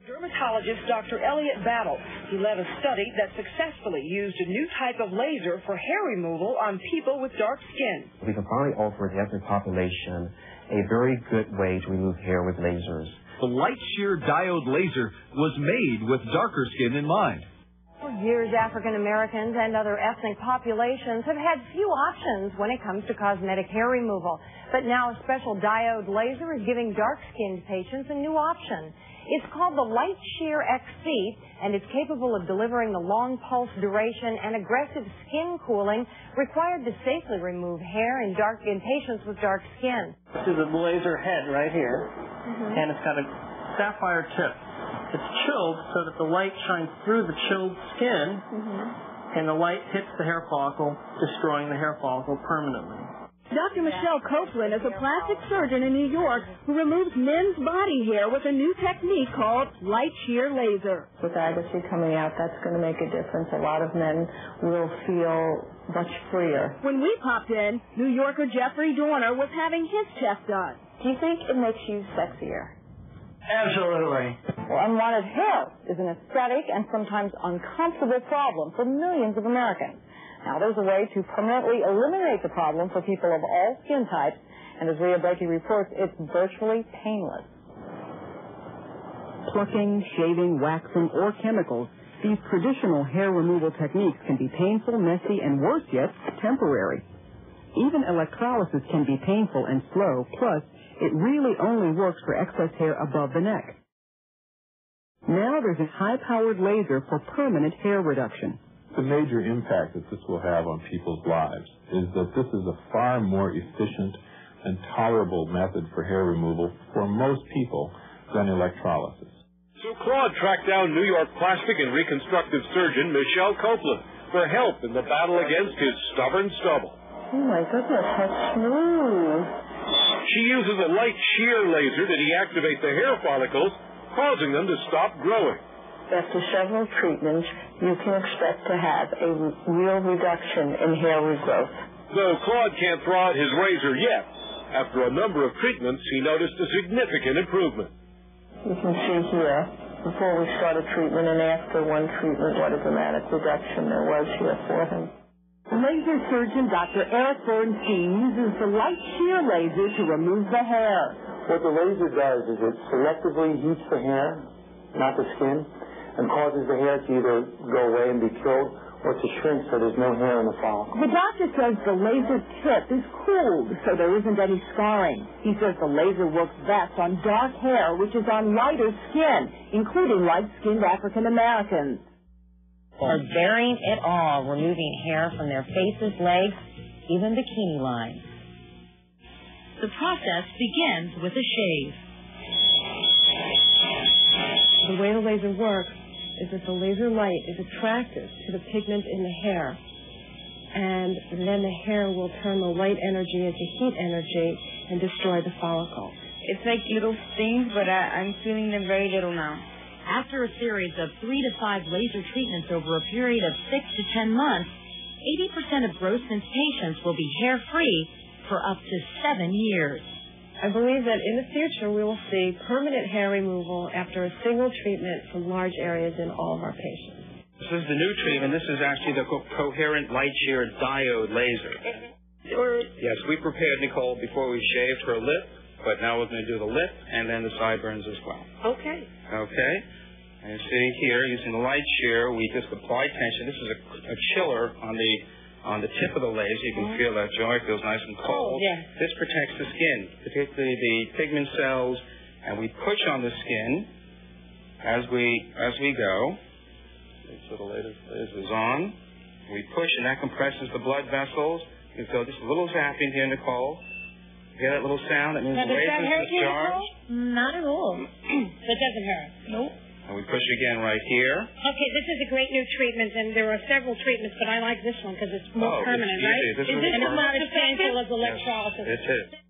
Dermatologist Dr. Elliot Battle. He led a study that successfully used a new type of laser for hair removal on people with dark skin. We can finally offer the ethnic population a very good way to remove hair with lasers. The light shear diode laser was made with darker skin in mind. For years, African Americans and other ethnic populations have had few options when it comes to cosmetic hair removal. But now a special diode laser is giving dark-skinned patients a new option. It's called the Light Shear XC, and it's capable of delivering the long pulse duration and aggressive skin cooling required to safely remove hair in patients with dark skin. This is a laser head right here, and it's got a sapphire tip. It's chilled so that the light shines through the chilled skin, and the light hits the hair follicle, destroying the hair follicle permanently. Dr. Michelle Copeland is a plastic surgeon in New York who removes men's body hair with a new technique called light shear laser. With Agassiz coming out, that's going to make a difference. A lot of men will feel much freer. When we popped in, New Yorker Jeffrey Dorner was having his chest done. Do you think it makes you sexier? Absolutely. Well, unwanted hair is an aesthetic and sometimes uncomfortable problem for millions of Americans. Now, there's a way to permanently eliminate the problem for people of all skin types, and as Rhea Blakey reports, it's virtually painless. Plucking, shaving, waxing, or chemicals, these traditional hair removal techniques can be painful, messy, and worse yet, temporary. Even electrolysis can be painful and slow, plus, it really only works for excess hair above the neck. Now there's a high-powered laser for permanent hair reduction. The major impact that this will have on people's lives is that this is a far more efficient and tolerable method for hair removal for most people than electrolysis. So Claude tracked down New York plastic and reconstructive surgeon Michelle Copeland for help in the battle against his stubborn stubble. Oh my goodness, how smooth. She uses a light shear laser to deactivate the hair follicles, causing them to stop growing. After several treatments, you can expect to have a real reduction in hair regrowth. Though Claude can't throw out his razor yet, after a number of treatments, he noticed a significant improvement. You can see here, before we started treatment and after one treatment, what a dramatic reduction there was here for him. Laser surgeon Dr. Eric Bernstein uses the light shear laser to remove the hair. What the laser does is it selectively heats the hair, not the skin, and causes the hair to either go away and be killed or to shrink so there's no hair in the follicle. The doctor says the laser tip is cooled so there isn't any scarring. He says the laser works best on dark hair, which is on lighter skin, including light-skinned African Americans. Are bearing it all, removing hair from their faces, legs, even bikini lines. The process begins with a shave. The way the laser works is that the laser light is attractive to the pigment in the hair. And then the hair will turn the light energy into heat energy and destroy the follicle. It's like little stings, but I'm feeling them very little now. After a series of 3 to 5 laser treatments over a period of 6 to 10 months, 80% of Grossman's patients will be hair-free for up to 7 years. I believe that in the future we will see permanent hair removal after a single treatment from large areas in all of our patients. This is the new treatment. This is actually the coherent light shear diode laser. Yes, we prepared Nicole before we shaved her lip, but now we're going to do the lip and then the sideburns as well. Okay. Okay. And you see here, using the light shear, we just apply tension. This is a chiller on the tip of the laser. You can feel that joint feels nice and cold. Oh, yeah. This protects the skin, particularly the pigment cells, and we push on the skin as we go. So the laser is on. We push, and that compresses the blood vessels. You can feel just a little zapping here, Nicole. You hear that little sound? That means the laser is discharged. Not at all. It doesn't hurt. Nope. And we push again right here. Okay, this is a great new treatment, and there are several treatments, but I like this one because it's more permanent, it's easy. right? This And it's not as painful as electrolysis. Yes, it is.